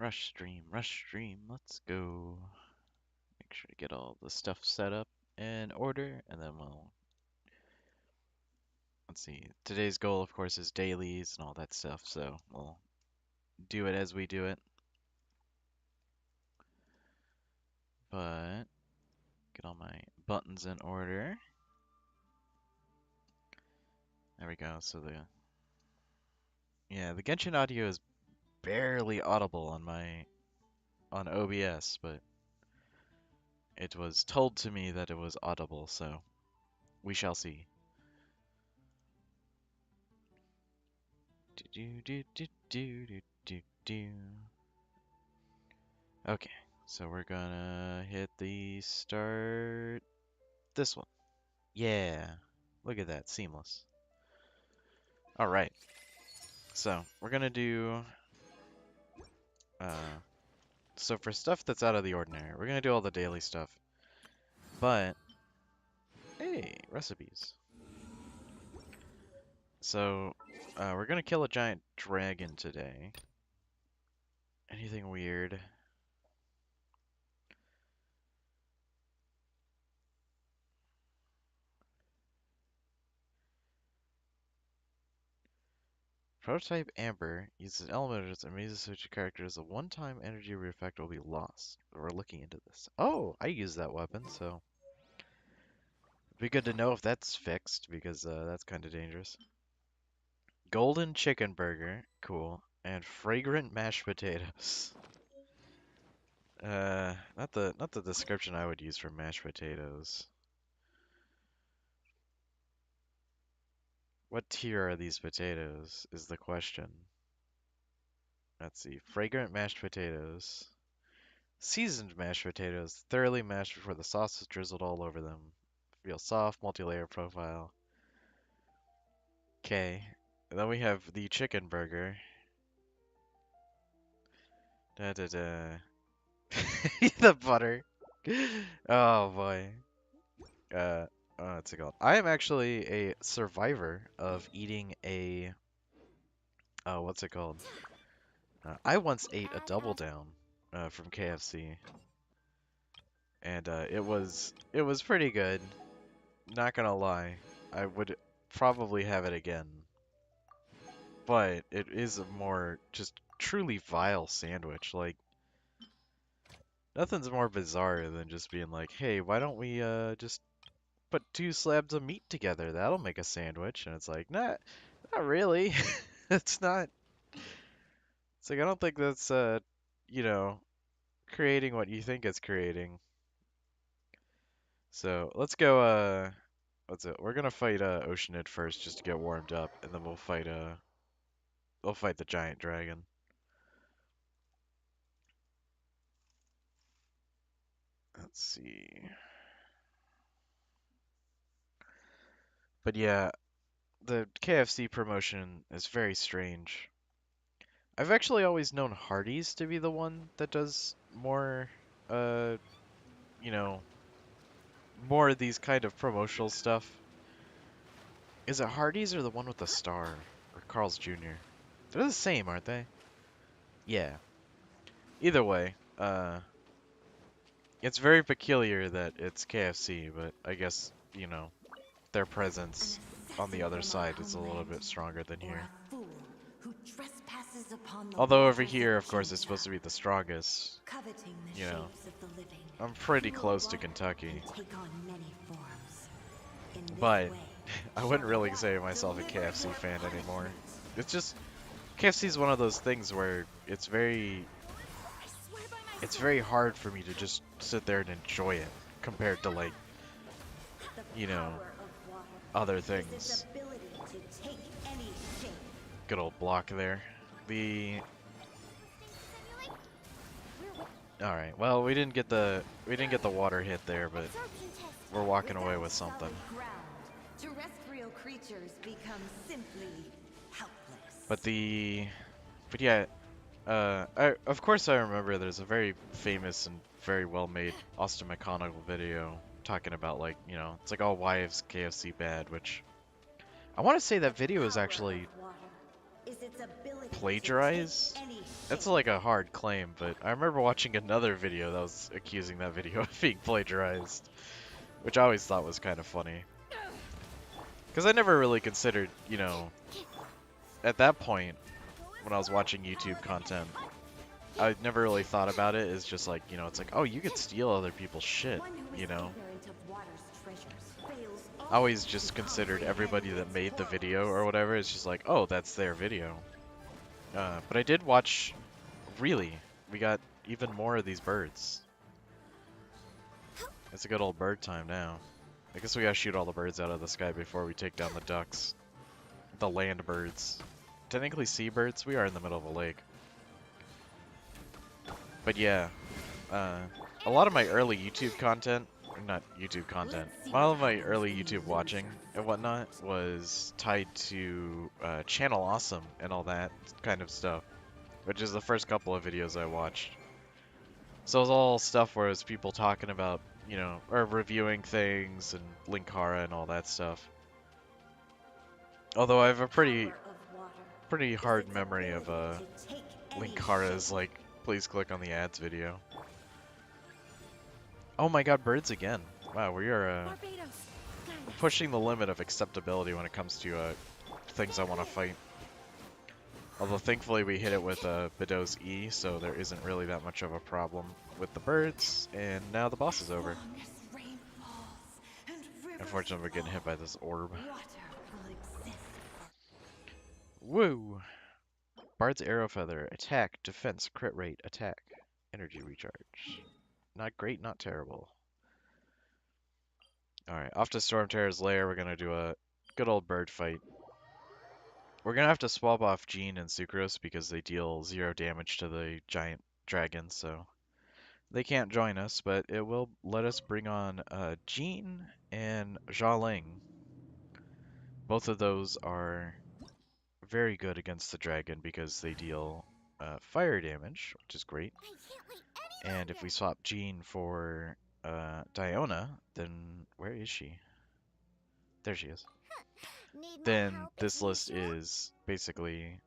Rush stream, let's go. Make sure to get all the stuff set up in order, and then let's see. Today's goal, of course, is dailies and all that stuff, so we'll do it as we do it. But get all my buttons in order. There we go. So the Genshin audio is barely audible on OBS, but it was told to me that it was audible, so we shall see. Okay, so we're gonna hit the start this one. Yeah, look at that, seamless. All right, so we're gonna do so for stuff that's out of the ordinary, we're gonna do all the daily stuff. But hey, recipes. So we're gonna kill a giant dragon today. Anything weird? Prototype Amber uses elevators and amazes such characters. A one-time energy effect will be lost. We're looking into this. Oh, I use that weapon, so it'd be good to know if that's fixed because that's kind of dangerous. Golden chicken burger, cool, and fragrant mashed potatoes. Not the description I would use for mashed potatoes. What tier are these potatoes is the question. Let's see. Fragrant mashed potatoes. Seasoned mashed potatoes, thoroughly mashed before the sauce is drizzled all over them. Feel soft, multi-layer profile. Okay. Then we have the chicken burger. Da da da. The butter. Oh boy. What's it called? I am actually a survivor of eating a. What's it called? I once ate a double down from KFC, and it was pretty good. Not gonna lie, I would probably have it again, but it is a more just truly vile sandwich. Like nothing's more bizarre than just being like, "Hey, why don't we just put two slabs of meat together? That'll make a sandwich." And it's like, not really. It's not. It's like I don't think that's you know, creating what you think it's creating. So let's go. What's it? We're gonna fight Oceanid first just to get warmed up, and then we'll fight the giant dragon. Let's see. But yeah, the KFC promotion is very strange. I've actually always known Hardee's to be the one that does more, uh, you know, more of these kind of promotional stuff. Is it Hardee's or the one with the star? Or Carl's Jr.? They're the same, aren't they? Yeah. Either way, it's very peculiar that it's KFC, but I guess, their presence on the other side is a little bit stronger than here. Although over here, of course, it's supposed to be the strongest. You know, I'm pretty close to Kentucky. But I wouldn't really say myself a KFC fan anymore. It's just, KFC is one of those things where it's very hard for me to just sit there and enjoy it compared to like, you know, other things. Good old block there. All right. Well, we didn't get the water hit there, but we're walking away with something. But yeah, of course I remember there's a very famous and very well-made Austin McConnell video talking about like, it's like, oh, why is KFC bad? Which I want to say that video is actually plagiarize? That's like a hard claim, but I remember watching another video that was accusing that video of being plagiarized, which I always thought was kind of funny. Because I never really considered, you know, at that point, when I was watching YouTube content, I never really thought about it as just like, you know, it's like, oh, you could steal other people's shit, you know? I always just considered everybody that made the video or whatever is just like, oh, that's their video. But I did watch, really, we got even more of these birds. It's a good old bird time now. I guess we gotta shoot all the birds out of the sky before we take down the ducks. The land birds. Technically seabirds, we are in the middle of a lake. But yeah, a lot of my early YouTube content, not YouTube content, a lot of my early YouTube watching and whatnot was tied to Channel Awesome and all that kind of stuff, which is the first couple of videos I watched. So it was all stuff where it was people talking about, you know, or reviewing things and Linkara and all that stuff. Although I have a pretty hard memory of Linkara's like, please click on the ads video. Oh my god, birds again. Wow, we are pushing the limit of acceptability when it comes to things I want to fight. Although thankfully we hit it with Bidot's E, so there isn't really that much of a problem with the birds, and now the boss is over. Unfortunately, we're getting hit by this orb. Woo! Bard's Arrow Feather. Attack, defense, crit rate, attack. Energy recharge. Not great, not terrible. Alright, off to Stormterror's lair. We're gonna do a good old bird fight. We're gonna have to swap off Jean and Sucrose because they deal 0 damage to the giant dragon, so they can't join us, but it will let us bring on Jean and Xiaoling. Both of those are very good against the dragon because they deal fire damage, which is great. And if we swap Jean for Diona, then where is she? There she is. Then this list is basically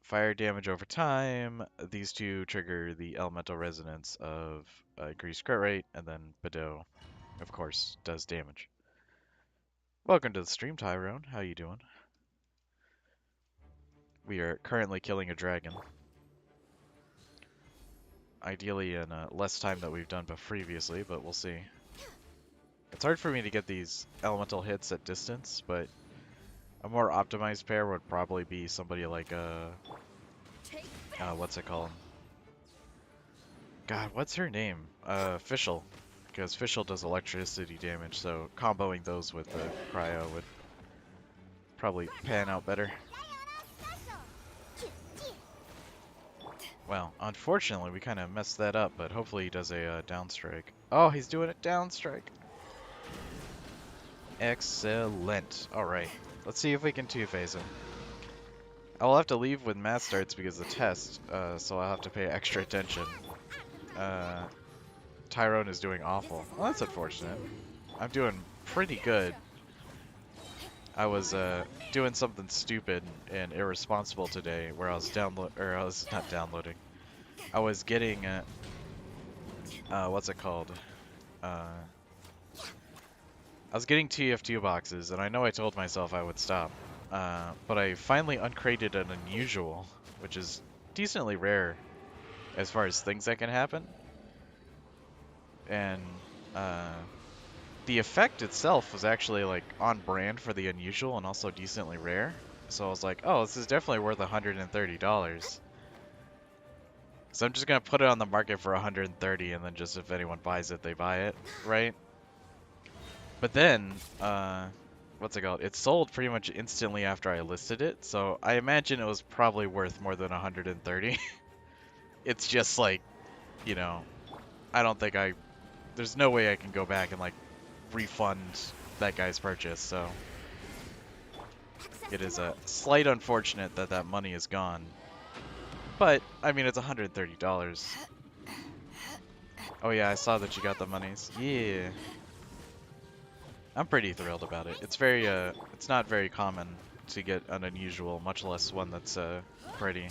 fire damage over time. These two trigger the elemental resonance of increased crit rate, and then Bidot, of course, does damage. Welcome to the stream, Tyrone. How you doing? We are currently killing a dragon. Ideally in less time than we've done previously, but we'll see. It's hard for me to get these elemental hits at distance, but a more optimized pair would probably be somebody like what's it called? God, what's her name? Fischl. Because Fischl does electricity damage, so comboing those with the cryo would probably pan out better. Well, unfortunately, we kind of messed that up, but hopefully he does a downstrike. Oh, he's doing a downstrike. Excellent. Alright, let's see if we can two-phase him. I'll have to leave when math starts because of the test, so I'll have to pay extra attention. Tyrone is doing awful. Well, that's unfortunate. I'm doing pretty good. I was doing something stupid and irresponsible today, where I was not downloading. I was getting what's it called? I was getting TF2 boxes, and I know I told myself I would stop, but I finally uncrated an unusual, which is decently rare as far as things that can happen. And the effect itself was actually like on brand for the unusual and also decently rare. So I was like, oh, this is definitely worth $130. So I'm just gonna put it on the market for $130, and then just if anyone buys it, they buy it, right? But then, what's it called? It sold pretty much instantly after I listed it, so I imagine it was probably worth more than $130. It's just like, you know, I don't think there's no way I can go back and like refund that guy's purchase, so it is a slight unfortunate that that money is gone. But, I mean, it's $130. Oh yeah, I saw that you got the monies. Yeah. I'm pretty thrilled about it. It's very, it's not very common to get an unusual, much less one that's pretty.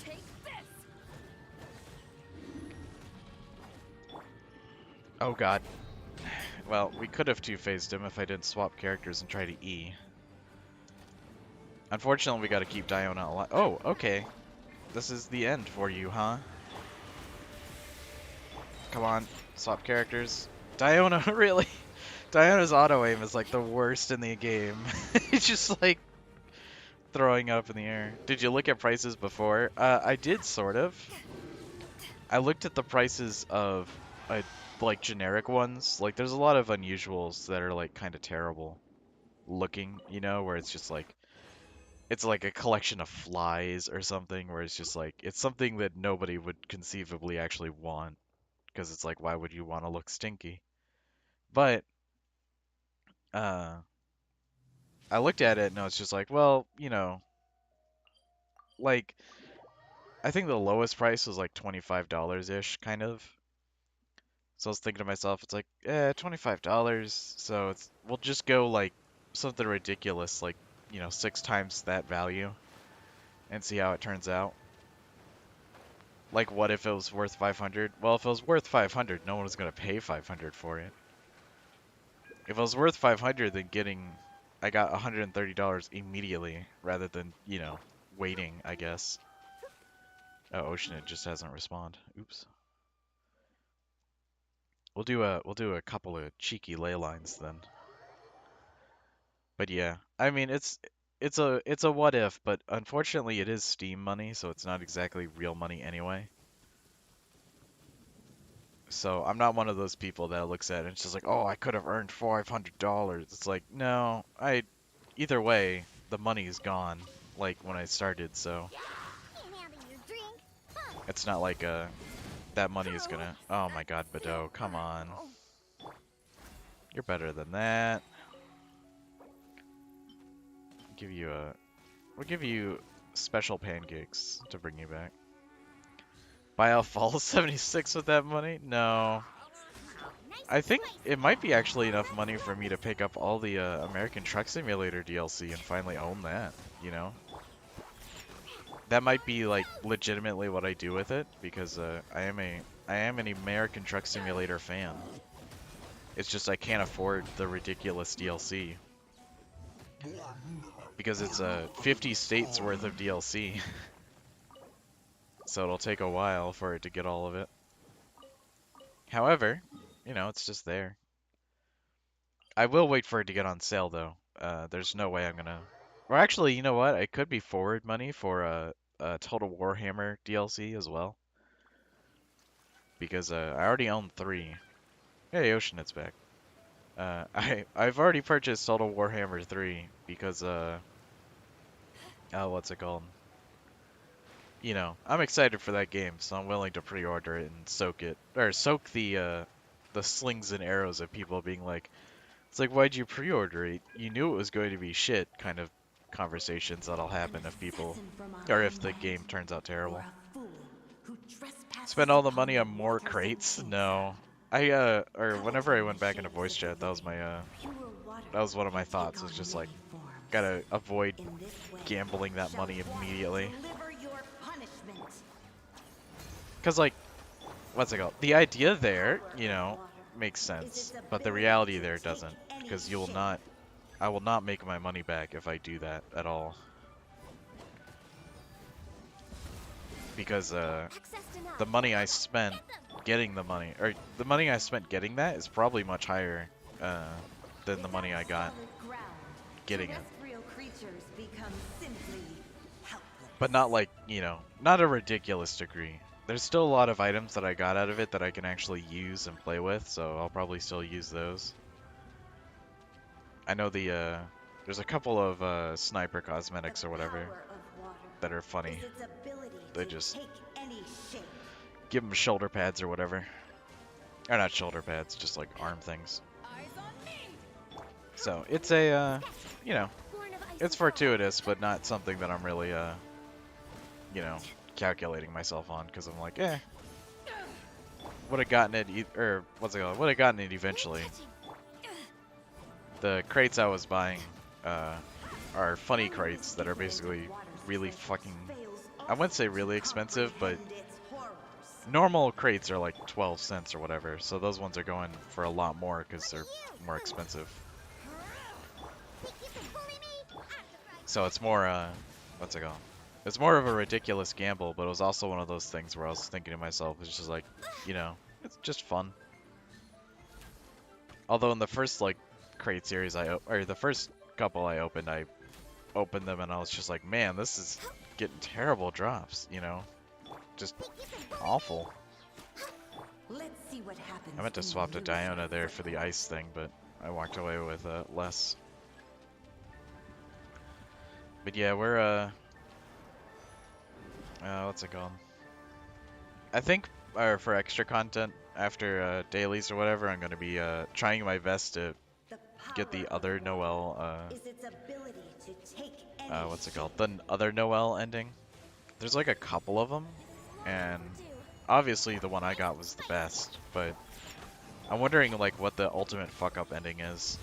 Oh god. Well, we could have two-phased him if I didn't swap characters and try to E. Unfortunately, we gotta keep Diona alive. Oh, okay. This is the end for you, huh? Come on, swap characters. Diona, really? Diona's auto-aim is like the worst in the game. It's just like throwing up in the air. Did you look at prices before? I did, sort of. I looked at the prices of like generic ones. Like there's a lot of unusuals that are like kind of terrible looking, you know, where it's like a collection of flies or something, where it's just like it's something that nobody would conceivably actually want, because it's like, why would you want to look stinky? But uh I looked at it and I was just like, well, you know, like I think the lowest price was like $25 ish, kind of. So I was thinking to myself, it's like, $25. So we'll just go like something ridiculous, like, you know, 6 times that value, and see how it turns out. Like, what if it was worth 500? Well, if it was worth 500, no one was gonna pay 500 for it. If it was worth 500, then I got $130 immediately, rather than, you know, waiting, I guess. Oh, Oceanid just hasn't responded. Oops. We'll do a couple of cheeky ley lines then. But yeah, I mean it's a what if, but unfortunately it is Steam money, so it's not exactly real money anyway. So I'm not one of those people that looks at it and it's just like, oh, I could have earned $500. It's like, no, either way, the money is gone, like when I started, so it's not like that money is gonna. Oh my God, Badeau, come on, you're better than that. We'll give you special pancakes to bring you back. Buy out Fall 76 with that money? No. I think it might be actually enough money for me to pick up all the American Truck Simulator DLC and finally own that, you know? That might be like legitimately what I do with it, because I am an American Truck Simulator fan. It's just I can't afford the ridiculous DLC. Because it's 50 states worth of DLC. So it'll take a while for it to get all of it. However, you know, it's just there. I will wait for it to get on sale, though. There's no way I'm gonna... Or actually, you know what? It could be forward money for a Total Warhammer DLC as well. Because I already own 3. Hey, Oceanid's back. I've already purchased Total Warhammer 3 because, oh, what's it called? You know, I'm excited for that game, so I'm willing to pre-order it and soak the slings and arrows of people being like, it's like, why'd you pre-order it? You knew it was going to be shit, kind of conversations that'll happen if the game turns out terrible. Spend all the money on more crates? No. Or whenever I went back into voice chat, that was one of my thoughts, was just like, gotta avoid gambling that money immediately. Because, like, what's it called? The idea there, you know, makes sense, but the reality there doesn't, because I will not make my money back if I do that at all. Because the money I spent getting the money, or the money I spent getting that is probably much higher than the money I got getting it. But not like, you know, not a ridiculous degree. There's still a lot of items that I got out of it that I can actually use and play with, so I'll probably still use those. I know there's a couple of sniper cosmetics or whatever that are funny. They just give them shoulder pads or whatever. Or not shoulder pads, just like arm things. So it's you know, it's fortuitous, but not something that I'm really, you know, calculating myself on, because I'm like, would have gotten it, or what's it called? Would have gotten it eventually. The crates I was buying are funny crates that are basically really fucking, I wouldn't say really expensive, but normal crates are like 12 cents or whatever, so those ones are going for a lot more because they're more expensive. So it's more, what's it called? It's more of a ridiculous gamble, but it was also one of those things where I was thinking to myself, it's just like, you know, it's just fun. Although in the first, like, crate series or the first couple I opened them and I was just like, man, this is getting terrible drops, you know? Just awful. I meant to swap to Diona there for the ice thing, but I walked away with less. But yeah, we're, what's it called? I think for extra content after dailies or whatever, I'm going to be trying my best to get the other Noelle, what's it called? The other Noelle ending. There's like a couple of them, and obviously the one I got was the best, but I'm wondering like what the ultimate fuck up ending is.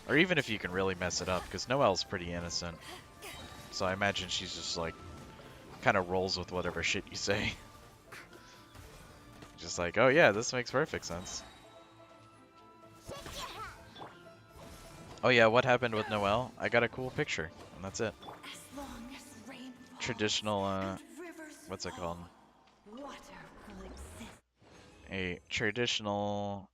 Or even if you can really mess it up, because Noelle's pretty innocent. So I imagine she's just like, kind of rolls with whatever shit you say. Just like, oh yeah, this makes perfect sense. Oh yeah, what happened with Noelle? I got a cool picture, and that's it. Traditional, what's it called? A traditional...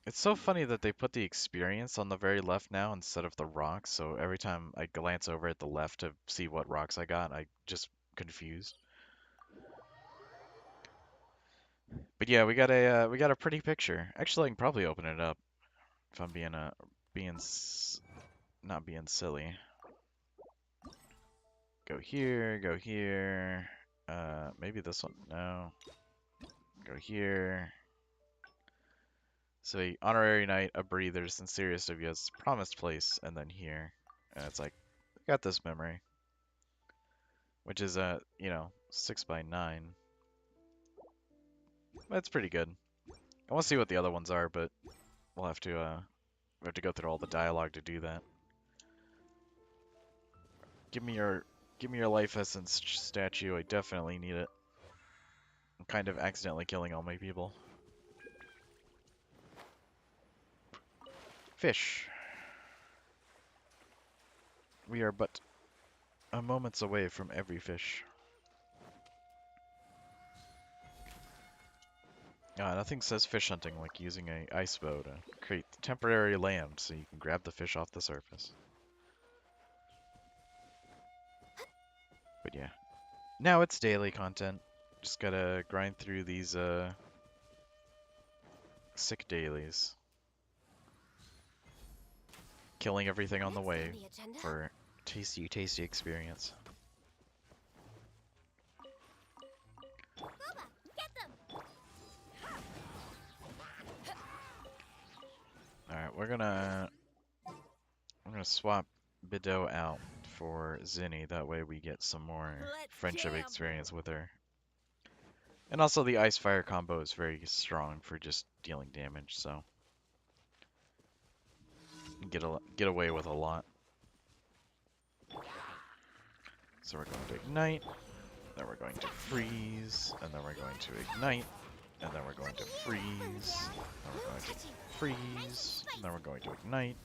It's so funny that they put the experience on the very left now instead of the rocks, so every time I glance over at the left to see what rocks I got, I just confused. But yeah, we got a pretty picture. Actually, I can probably open it up if I'm not being silly. Go here, go here. Maybe this one. No. Go here. So honorary knight, a breather, sincerest of yes, promised place, and then here. And it's like, got this memory, which is 6x9. That's pretty good. I want to see what the other ones are, but we'll have to go through all the dialogue to do that. Give me your life essence statue. I definitely need it. I'm kind of accidentally killing all my people. Fish. We are but a moment's away from every fish. Nothing says fish hunting like using a ice bow to create temporary land so you can grab the fish off the surface. But yeah. Now it's daily content. Just gotta grind through these sick dailies. Killing everything on the way for tasty, tasty experience. Alright, we're gonna swap Bideau out for Zinni. That way we get some more friendship experience with her. And also the ice fire combo is very strong for just dealing damage, so get away with a lot. So we're going to ignite, then we're going to freeze, and then we're going to ignite, and then we're going to freeze, then we're going to freeze, and then we're going to ignite.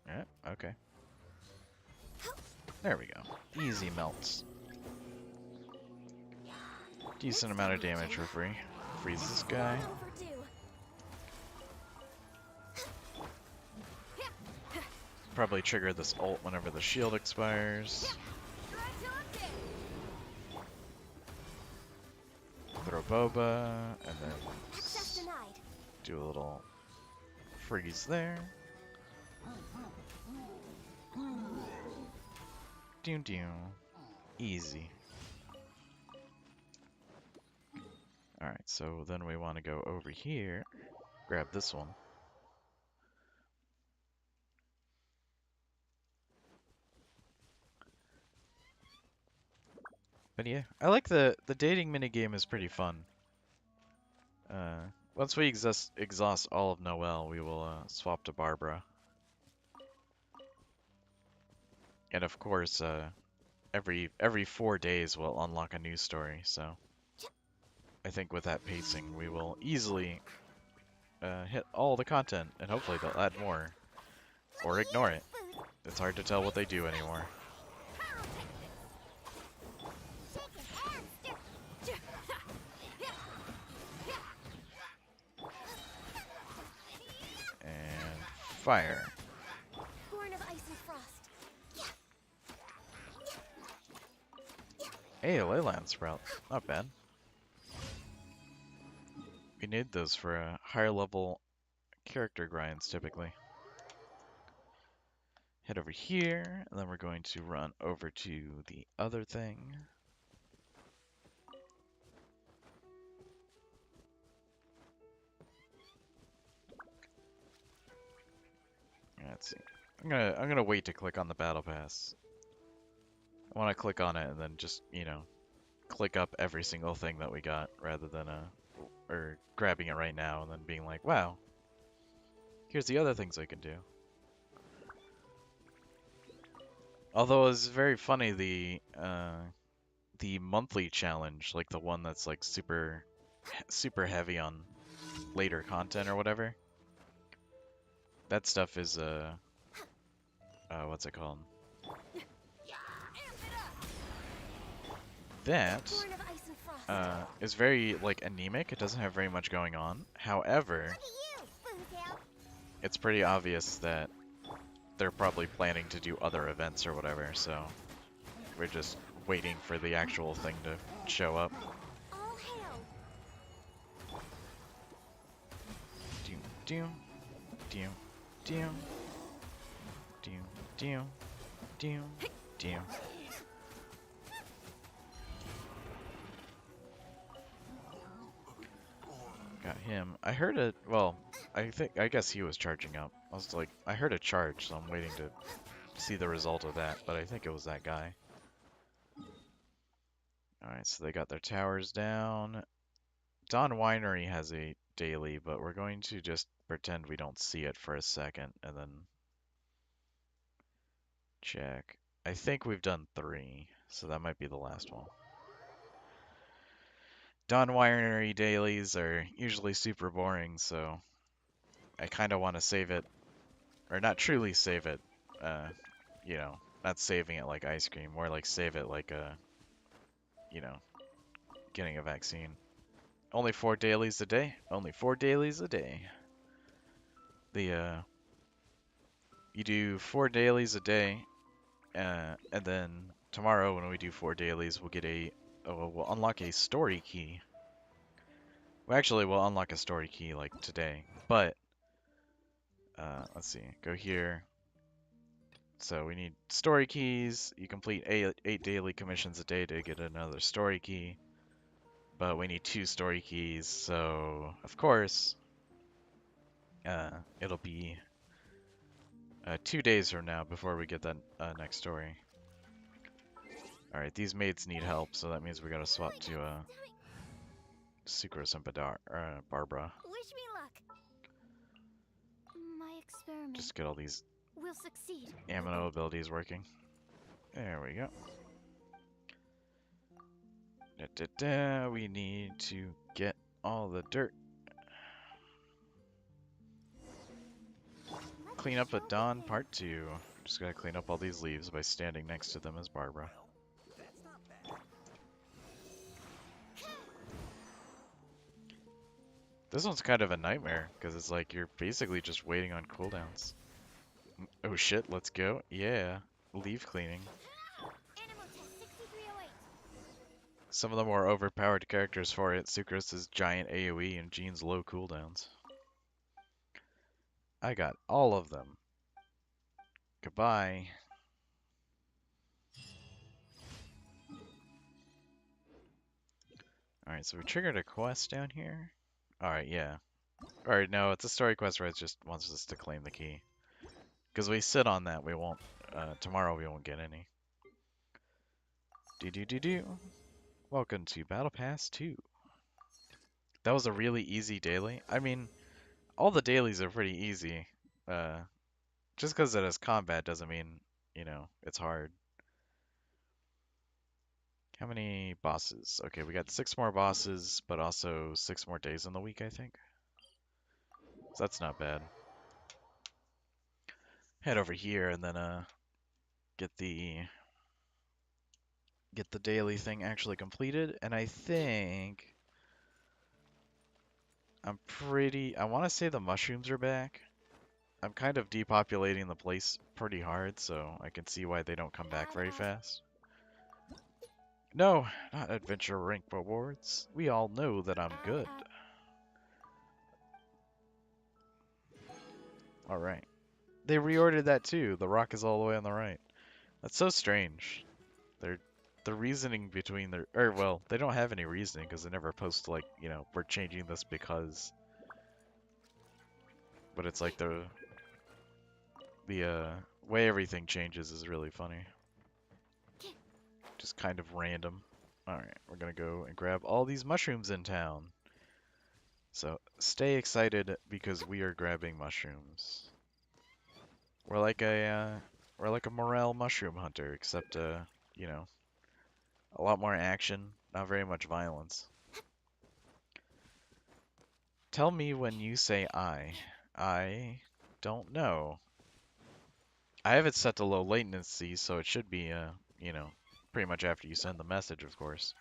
Yeah, okay. There we go. Easy melts. Decent amount of damage for free. Freeze this guy. Probably trigger this ult whenever the shield expires. Throw Boba, and then do a little freeze there. Doom doom. Easy. Alright, so then we want to go over here, grab this one. But yeah, I like the dating minigame is pretty fun. Uh, Once we exhaust all of Noelle, we will swap to Barbara. And of course, every 4 days we'll unlock a new story. So I think with that pacing, we will easily hit all the content, and hopefully they'll add more or ignore it. It's hard to tell what they do anymore. And fire. Born of ice and frost. Hey, a Leyline sprout. Not bad. We need those for higher level character grinds typically. Head over here, and then we're going to run over to the other thing. Let's see. I'm gonna wait to click on the battle pass. I want to click on it and then just, click up every single thing that we got rather than or grabbing it right now and then being like, wow, here's the other things I can do. Although it's very funny the monthly challenge, like the one that's like super heavy on later content or whatever. That stuff is what's it called? That is very like anemic. It doesn't have very much going on. However, it's pretty obvious that they're probably planning to do other events or whatever, so we're just waiting for the actual thing to show up. Do do do do do do do do. Got him. I heard it. Well, I guess he was charging up. I was like, I heard a charge, so I'm waiting to see the result of that, but I think it was that guy. Alright, so they got their towers down. Dawn Winery has a daily, but we're going to just pretend we don't see it for a second and then check. I think we've done 3, so that might be the last one. Dawn Winery dailies are usually super boring, so I kind of want to save it, or not truly save it, not saving it like ice cream, more like save it like you know, getting a vaccine. Only 4 dailies a day. Only 4 dailies a day. You do 4 dailies a day, and then tomorrow when we do 4 dailies, we'll unlock a story key. Well, actually, we'll unlock a story key like today, but let's see. Go here. So we need story keys. You complete 8 daily commissions a day to get another story key. But we need 2 story keys, so of course, it'll be 2 days from now before we get that next story. Alright, these maids need help, so that means we gotta swap to Sucrose and Barbara. Wish me luck. My experiment Just get all these will succeed. amino abilities working. There we go. We need to get all the dirt. Clean up at dawn, part 2. Just gotta clean up all these leaves by standing next to them as Barbara. This one's kind of a nightmare, because it's like you're basically just waiting on cooldowns. Oh shit, let's go. Yeah, leaf cleaning. Some of the more overpowered characters for it, Sucrose's giant AoE and Jean's low cooldowns. I got all of them. Goodbye. Alright, so we triggered a quest down here. Alright, yeah. Alright, no, it's a story quest where it just wants us to claim the key. Because we sit on that, we won't, tomorrow we won't get any. Do-do-do-do. Welcome to Battle Pass 2. That was a really easy daily. I mean, all the dailies are pretty easy. Uh, just because it has combat doesn't mean, it's hard. How many bosses? Okay, we got 6 more bosses, but also 6 more days in the week, I think. So that's not bad. Head over here and then get the get the daily thing actually completed. And I think I want to say the mushrooms are back. I'm kind of depopulating the place pretty hard, so I can see why they don't come back very fast. No, not adventure rank rewards. We all know that I'm good. Alright. They reordered that too. The rock is all the way on the right. That's so strange. They're the reasoning between their well, they don't have any reasoning because they never post like, we're changing this because. But it's like the way everything changes is really funny. Just kind of random. Alright, we're gonna go and grab all these mushrooms in town. So stay excited because we are grabbing mushrooms. We're like a morel mushroom hunter, except you know, a lot more action, not very much violence. Tell me when you say I. I don't know. I have it set to low latency, so it should be pretty much after you send the message, of course.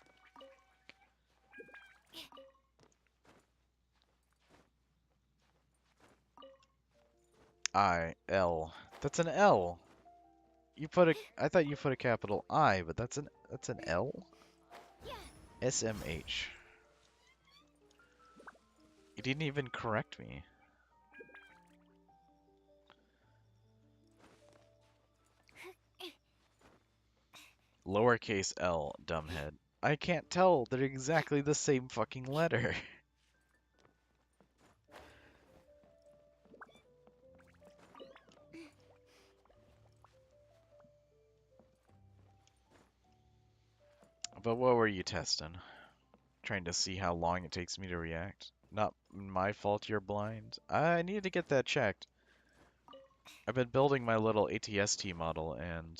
I-L. That's an L. I thought you put a capital I, but that's an L? SMH. You didn't even correct me. Lowercase l, dumbhead. I can't tell. They're exactly the same fucking letter. But what were you testing? Trying to see how long it takes me to react? Not my fault you're blind. I need to get that checked. I've been building my little ATST model, and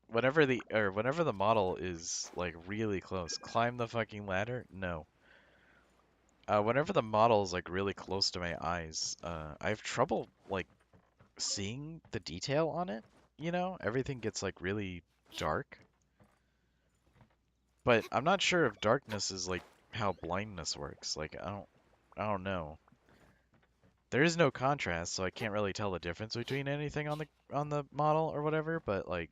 whenever the model is like really close, climb the fucking ladder? No. Whenever the model is like really close to my eyes, I have trouble like seeing the detail on it. Everything gets like really dark. But I'm not sure if darkness is like how blindness works. Like I don't know. There is no contrast, so I can't really tell the difference between anything on the model or whatever, but like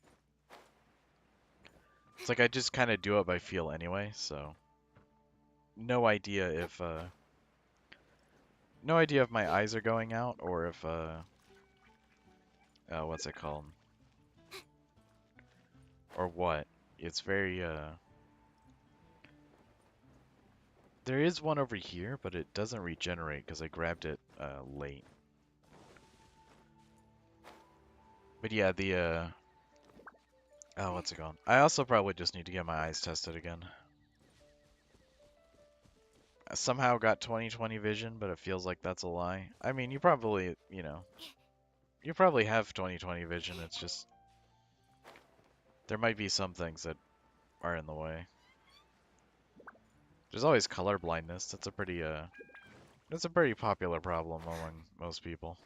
it's like I just kind of do it by feel anyway, so no idea if my eyes are going out or if what's it called? Or what. It's very there is one over here, but it doesn't regenerate because I grabbed it late. But yeah, oh, what's it called? I also probably just need to get my eyes tested again. I somehow got 20/20 vision, but it feels like that's a lie. I mean, you probably have 20/20 vision. It's just there might be some things that are in the way. There's always color blindness. That's a pretty popular problem among most people.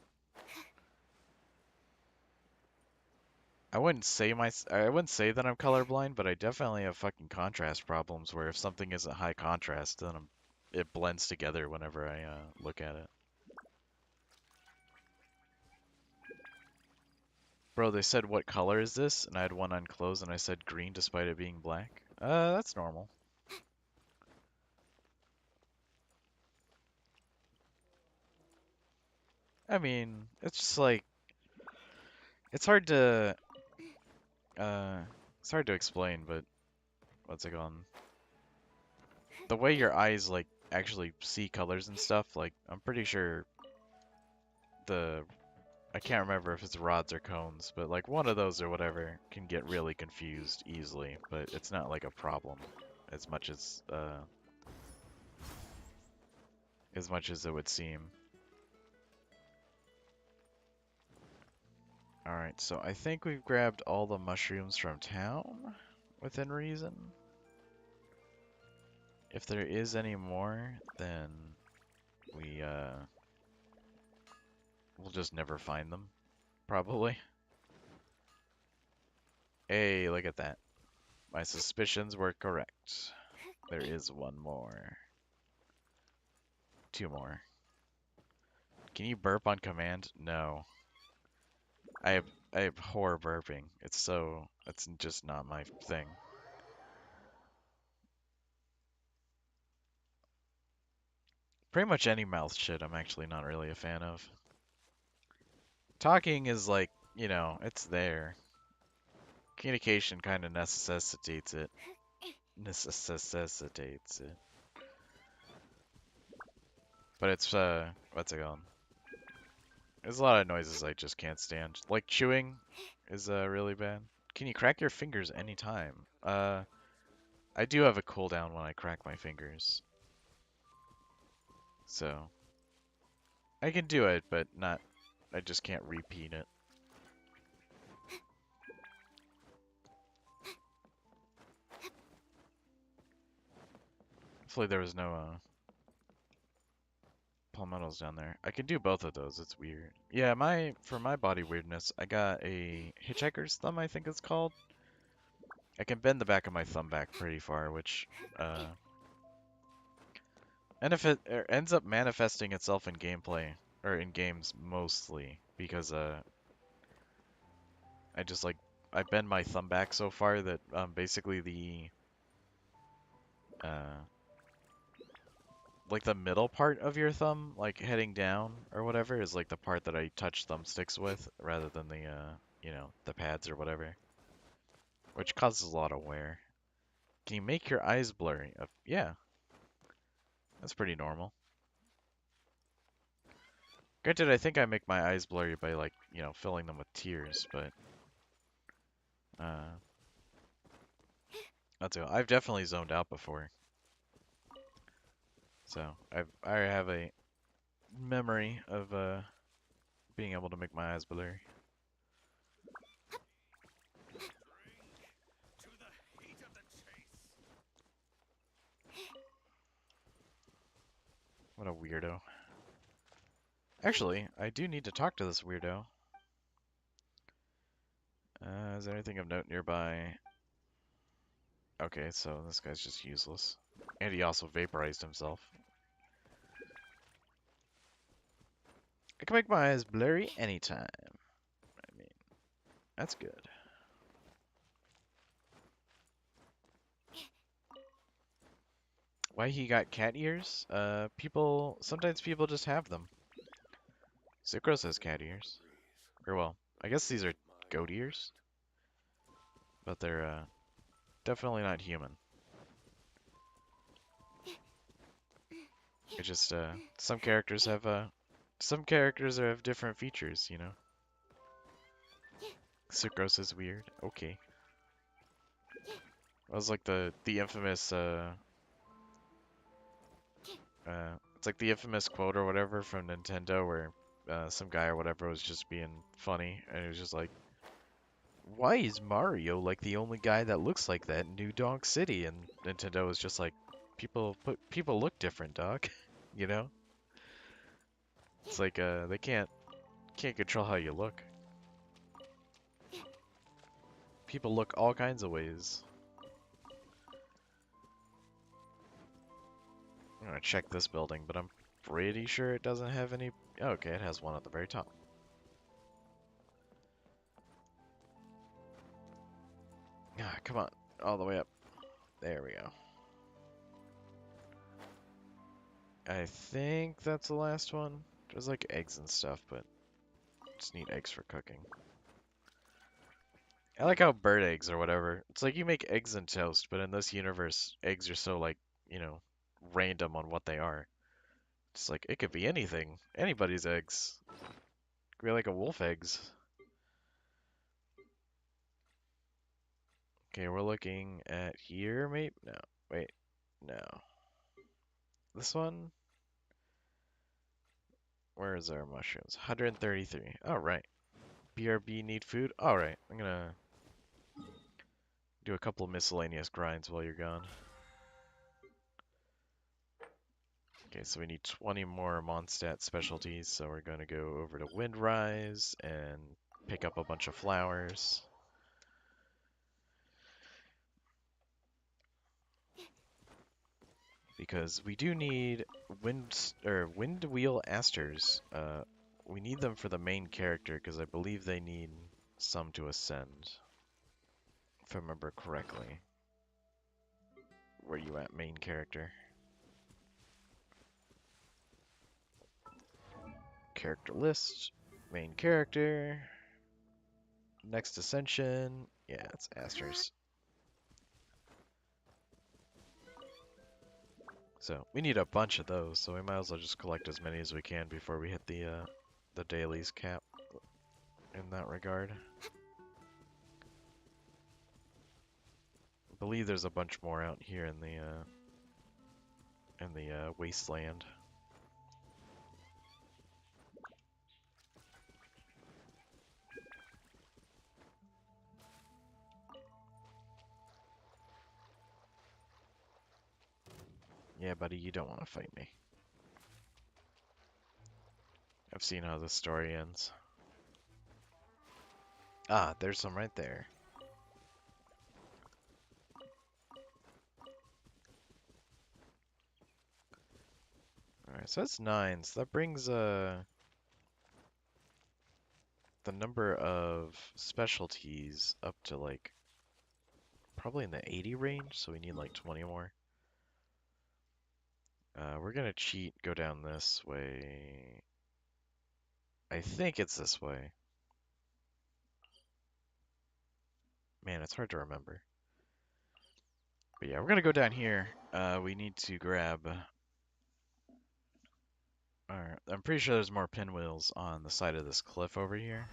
I wouldn't say that I'm colorblind, but I definitely have fucking contrast problems where if something isn't high contrast, then it blends together whenever I look at it. Bro, they said, what color is this? And I had one on clothes and I said green despite it being black. That's normal. I mean, it's just like, it's hard to, uh, it's hard to explain, but what's it called? The way your eyes, like, actually see colors and stuff, like, I'm pretty sure I can't remember if it's rods or cones, but like one of those or whatever can get really confused easily, but it's not like a problem. as much as it would seem. Alright, so I think we've grabbed all the mushrooms from town within reason. If there is any more, then we we'll just never find them, probably. Hey, look at that. My suspicions were correct. There is one more. Two more. Can you burp on command? No. I abhor burping. It's just not my thing. Pretty much any mouth shit I'm actually not really a fan of. Talking is like, it's there. Communication kind of necessitates it. Necessitates it. But it's, what's it called? There's a lot of noises I just can't stand. Like chewing is, really bad. Can you crack your fingers anytime? I do have a cooldown when I crack my fingers. So, I can do it, but I just can't repeat it. Hopefully there was no, palmettos down there. I can do both of those, it's weird. Yeah, for my body weirdness, I got a hitchhiker's thumb, I think it's called. I can bend the back of my thumb back pretty far, which, and if it ends up manifesting itself in gameplay, or in games mostly, because, I just like, I bend my thumb back so far that, basically uh, like the middle part of your thumb, like heading down or whatever, is like the part that I touch thumbsticks with, rather than the, the pads or whatever, which causes a lot of wear. Can you make your eyes blurry? Yeah, that's pretty normal. Granted, I think I make my eyes blurry by like, filling them with tears, but uh, that's all. I've definitely zoned out before, so I have a memory of being able to make my eyes blurry. What a weirdo. Actually, I do need to talk to this weirdo. Is there anything of note nearby? Okay, so this guy's just useless. And he also vaporized himself. I can make my eyes blurry anytime. I mean, that's good. Why he got cat ears? Sometimes people just have them. Sucrose has cat ears. Or well, I guess these are goat ears. But they're, definitely not human. It's just, some characters have different features, Sucrose is weird. Okay. That was like the infamous, it's like the infamous quote or whatever from Nintendo where some guy or whatever was just being funny, and it was just like, why is Mario like the only guy that looks like that in New Donk City? And Nintendo was just like, people look different, dog. You know? It's like they can't control how you look. People look all kinds of ways. I'm gonna check this building, but I'm pretty sure it doesn't have any. Okay, it has one at the very top. Ah, come on, all the way up. There we go. I think that's the last one. There's like eggs and stuff, but just need eggs for cooking. I like how bird eggs or whatever. It's like you make eggs and toast, but in this universe, eggs are so like, random on what they are. It's like it could be anything. Anybody's eggs. Could be like a wolf eggs. Okay, we're looking at here, maybe? No. Wait, no. This one? Where is our mushrooms? 133. All right. BRB need food? All right. I'm gonna do a couple of miscellaneous grinds while you're gone. Okay, so we need 20 more Mondstadt specialties, so we're gonna go over to Windrise and pick up a bunch of flowers. Because we do need wind wheel asters. We need them for the main character because I believe they need some to ascend, if I remember correctly. Where you at, main character? Character list, main character, next ascension. Yeah, it's asters. So we need a bunch of those, so we might as well just collect as many as we can before we hit the dailies cap in that regard. I believe there's a bunch more out here in the wasteland. Yeah, buddy, you don't want to fight me. I've seen how the story ends. Ah, there's some right there. Alright, so that's 9. So that brings the number of specialties up to like probably in the 80 range, so we need like 20 more. We're gonna cheat, go down this way. I think it's this way. Man, it's hard to remember. But yeah, we're gonna go down here. We need to grab. Alright, I'm pretty sure there's more pinwheels on the side of this cliff over here.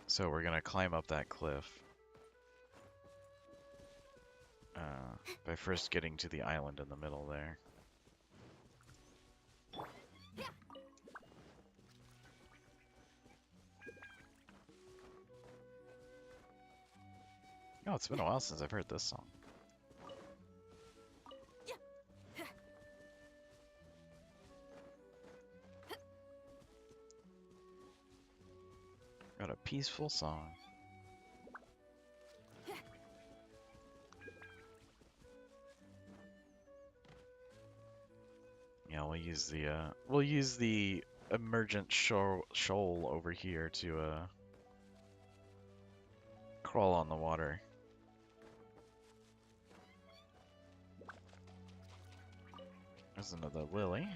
So we're gonna climb up that cliff. By first getting to the island in the middle there. Oh, it's been a while since I've heard this song. Got a peaceful song. Yeah, we'll use the emergent shoal over here to crawl on the water. There's another lily.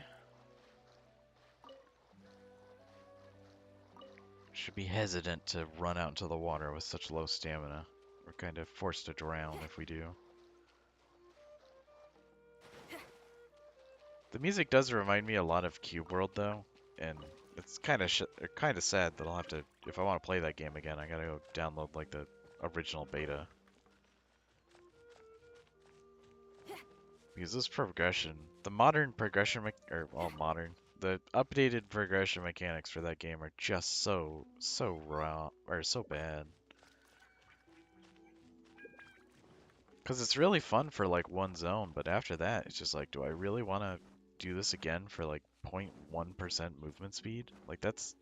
Should be hesitant to run out into the water with such low stamina. We're kind of forced to drown if we do. The music does remind me a lot of Cube World though, and it's kind of sad that I'll have to, if I want to play that game again, I gotta go download like the original beta. Because this progression, the modern progression, the updated progression mechanics for that game are just so raw, or so bad. Because it's really fun for like one zone, but after that, it's just like, do I really want to do this again for like 0.1% movement speed? Like that's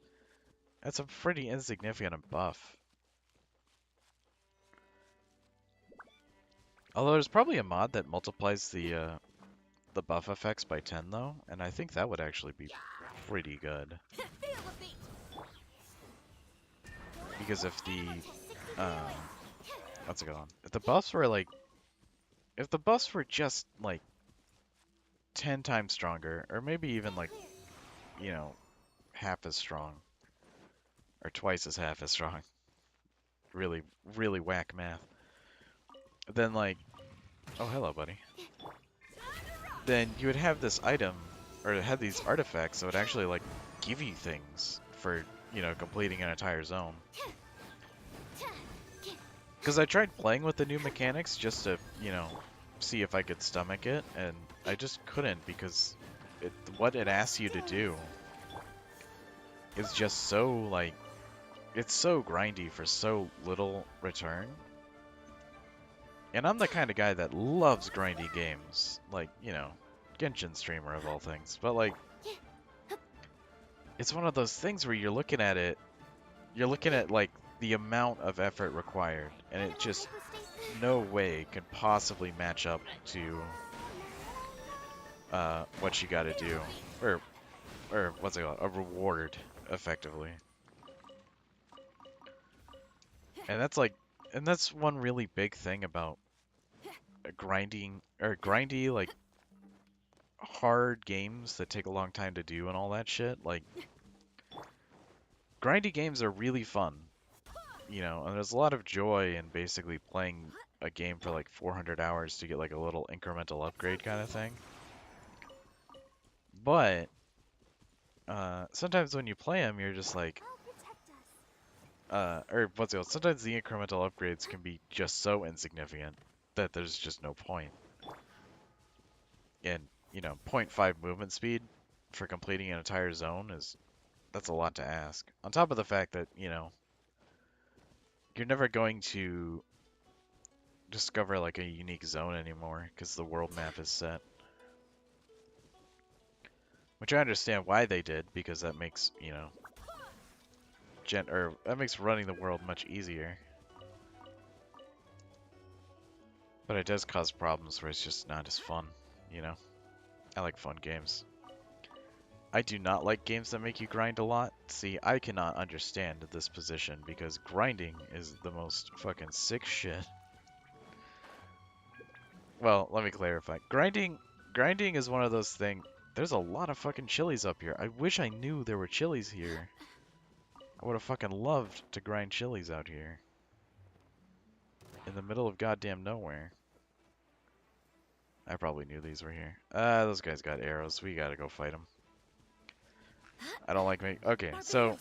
a pretty insignificant buff. Although there's probably a mod that multiplies the buff effects by 10 though, and I think that would actually be pretty good. Because if the what's it called? If the buffs were like, if the buffs were just like 10 times stronger, or maybe even like, you know, half as strong, or twice as half as strong, really, really whack math, then like, oh hello buddy, then you would have this item, or have these artifacts that would actually like give you things for, you know, completing an entire zone. Because I tried playing with the new mechanics just to, see if I could stomach it, and I just couldn't because what it asks you to do is just so, like, it's so grindy for so little return. And I'm the kind of guy that loves grindy games, like, Genshin streamer of all things. But, like, it's one of those things where you're looking at, like, the amount of effort required, and it just no way can possibly match up to what you gotta do. Or what's it called? A reward, effectively. And that's one really big thing about grindy, like, hard games that take a long time to do and all that shit. Like, grindy games are really fun, and there's a lot of joy in basically playing a game for like 400 hours to get like a little incremental upgrade kind of thing. But sometimes when you play them, you're just like, or what's it called? Sometimes the incremental upgrades can be just so insignificant that there's just no point. And, zero point 0.5 movement speed for completing an entire zone that's a lot to ask. On top of the fact that, you're never going to discover like a unique zone anymore because the world map is set. Which I understand why they did, because that makes, that makes running the world much easier. But it does cause problems where it's just not as fun, I like fun games. I do not like games that make you grind a lot. See, I cannot understand this position because grinding is the most fucking sick shit. Well, let me clarify. Grinding is one of those things. There's a lot of fucking chilies up here. I wish I knew there were chilies here. I would have fucking loved to grind chilies out here. In the middle of goddamn nowhere. I probably knew these were here. Those guys got arrows. We gotta go fight them. I don't like me. Okay, so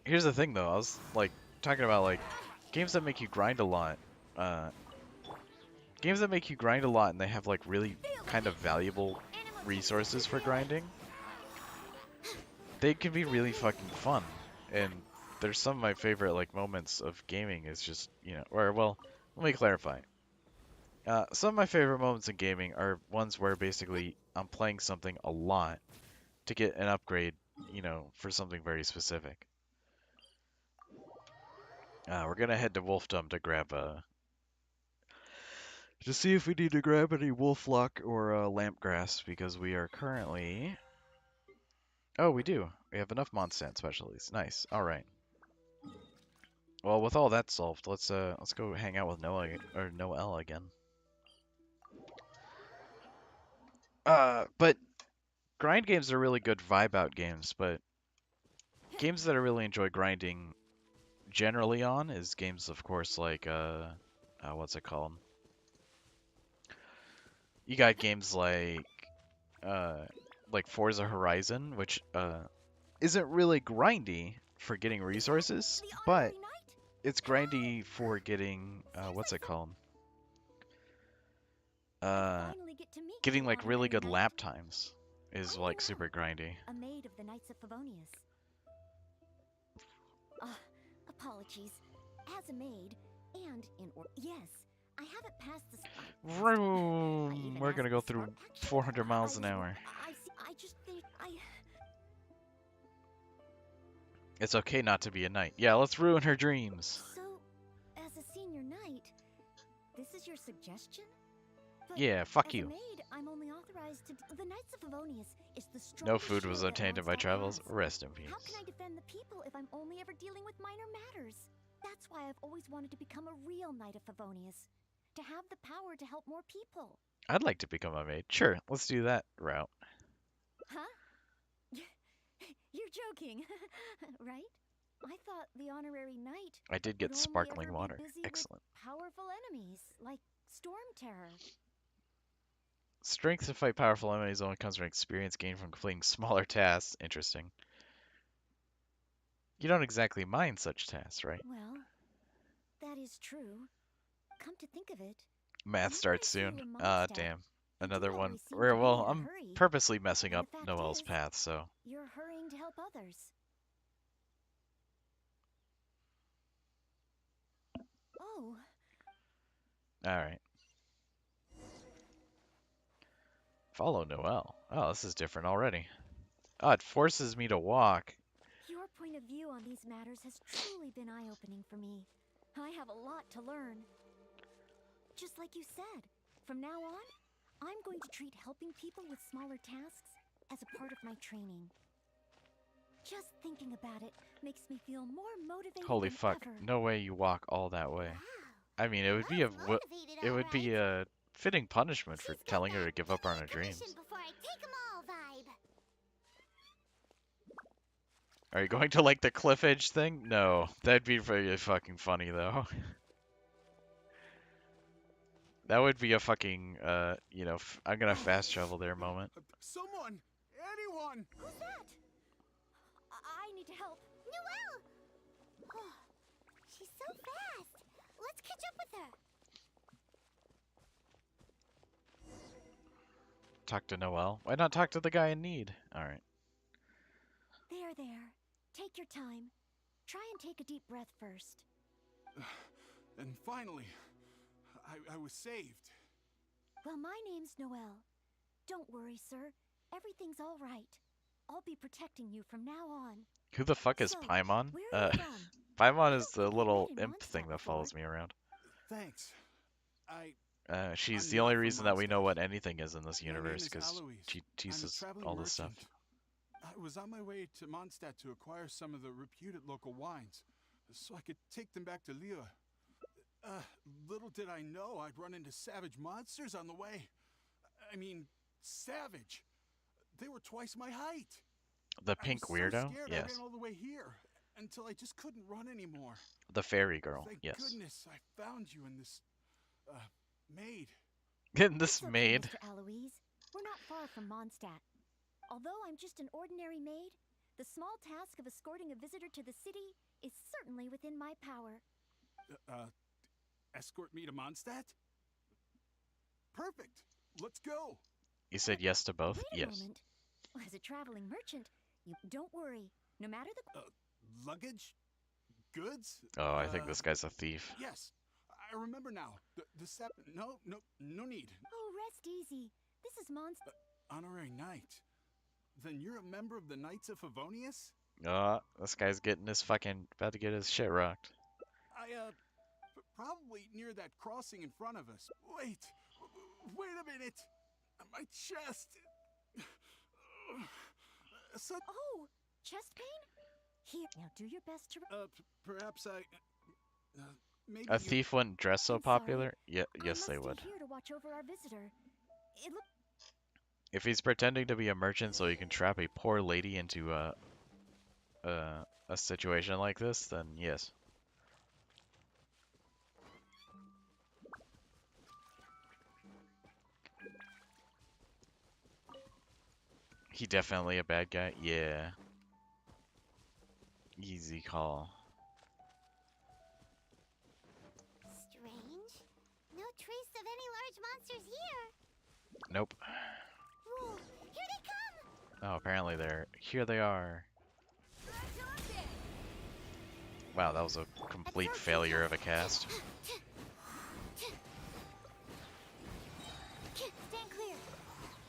here's the thing though. I was like talking about like games that make you grind a lot. Games that make you grind a lot and they have like really kind of valuable resources for grinding. They can be really fucking fun. And there's some of my favorite like moments of gaming is just, well, let me clarify. Some of my favorite moments in gaming are ones where basically I'm playing something a lot to get an upgrade, for something very specific. We're gonna head to Wolfdom to grab to see if we need to grab any Wolflock or Lampgrass because we are currently. Oh, we do. We have enough Mondstadt specialties. Nice. All right. Well, with all that solved, let's go hang out with Noelle again. But grind games are really good vibe out games, but games that I really enjoy grinding generally on is games, of course, like what's it called? You got games like Forza Horizon, which isn't really grindy for getting resources, but it's grindy for getting what's it called? Getting like really good lap times is like super grindy. A maid of the Knights of Favonius. Apologies. As a maid, and yes, I haven't passed the. Vroom! We're gonna go through 400 miles an hour. I just think It's okay not to be a knight. Yeah, let's ruin her dreams. So, as a senior knight, this is your suggestion? But Yeah, fuck as you. A maid, I'm only authorized to. The Knights of Favonius is the strongest. No food was shield obtained in that my Mondstadt travels. has. Rest in peace. How can I defend the people if I'm only ever dealing with minor matters? That's why I've always wanted to become a real Knight of Favonius. To have the power to help more people. I'd like to become a maid. Sure, let's do that route. Huh? You're joking, right? I thought the honorary knight I did would get only sparkling ever be water. busy Excellent. with powerful enemies like Storm Terror. Strength to fight powerful enemies only comes from experience gained from completing smaller tasks. Interesting. You don't exactly mind such tasks, right? Well, that is true. Come to think of it, Math whenever I starts see you soon. in Ah, Mondstadt, damn. you do Another one. always seem Where, to be well, in a I'm hurry. purposely messing And up the fact Noelle's is, path, so. you're hurrying to help others. Oh, Alright. Follow Noelle. Oh, this is different already. Oh, it forces me to walk. your point of view on these matters has truly been eye-opening for me. I have a lot to learn. Just like you said, from now on, I'm going to treat helping people with smaller tasks as a part of my training. Just thinking about it makes me feel more motivated Holy than fuck. ever. No way you walk all that way. Wow, I mean, it would be Noelle's motivated, it all would be right. a fitting punishment for She's got telling her to that give up "give on me her a commission dreams. before I take 'em all" vibe. Are you going to like the cliff edge thing? No. That'd be very fucking funny though. That would be a fucking, you know, I'm gonna fast travel there moment. Someone! Anyone! Who's that? I need to help. Noelle! Oh, she's so fast. Let's catch up with her. Talk to Noelle? Why not talk to the guy in need? Alright. There. Take your time. Try and take a deep breath first. And finally, I was saved. Well, my name's Noelle. Don't worry, sir. Everything's all right. I'll be protecting you from now on. Who the fuck is So, Paimon? where are you from? Paimon I is don't the think we little met in imp thing Mondstadt that before. follows me around. Thanks. She's I'm the not only from reason that we know Mondstadt. what anything is in this My name universe, is because Alois. she I'm a teaches traveling all this stuff. merchant. I was on my way to Mondstadt to acquire some of the reputed local wines, so I could take them back to Lille. Little did I know I'd run into savage monsters on the way. I mean, savage. They were twice my height. The I pink was so weirdo? scared I Yes. ran all the way here until I just couldn't run anymore. The fairy girl? Thank Yes. goodness I found you in this, maid. In this It's okay, maid? Mr. Alois. We're not far from Mondstadt. Although I'm just an ordinary maid, the small task of escorting a visitor to the city is certainly within my power. Escort me to Mondstadt? Perfect. Let's go. You said yes to both? Wait a Yes. moment. As a traveling merchant, you don't worry. No matter the Luggage? Goods? Oh, I think this guy's a thief. Yes. I remember now. No need. Oh, rest easy. This is Mondstadt. Honorary knight. Then you're a member of the Knights of Favonius? This guy's getting his fucking, about to get his shit rocked. Probably near that crossing in front of us. Wait a minute. My chest. Oh, chest pain? Here, now do your best to. Perhaps I. Maybe A thief wouldn't dress so I'm sorry. popular? Yeah, I yes must they stay would. here to watch over our visitor. It look. If he's pretending to be a merchant so he can trap a poor lady into a situation like this, then yes. He definitely a bad guy? Yeah. Easy call. Strange. No trace of any large monsters here. Nope. Whoa, here they come! Oh, apparently here they are. Wow, that was a complete failure of a cast. Stand clear.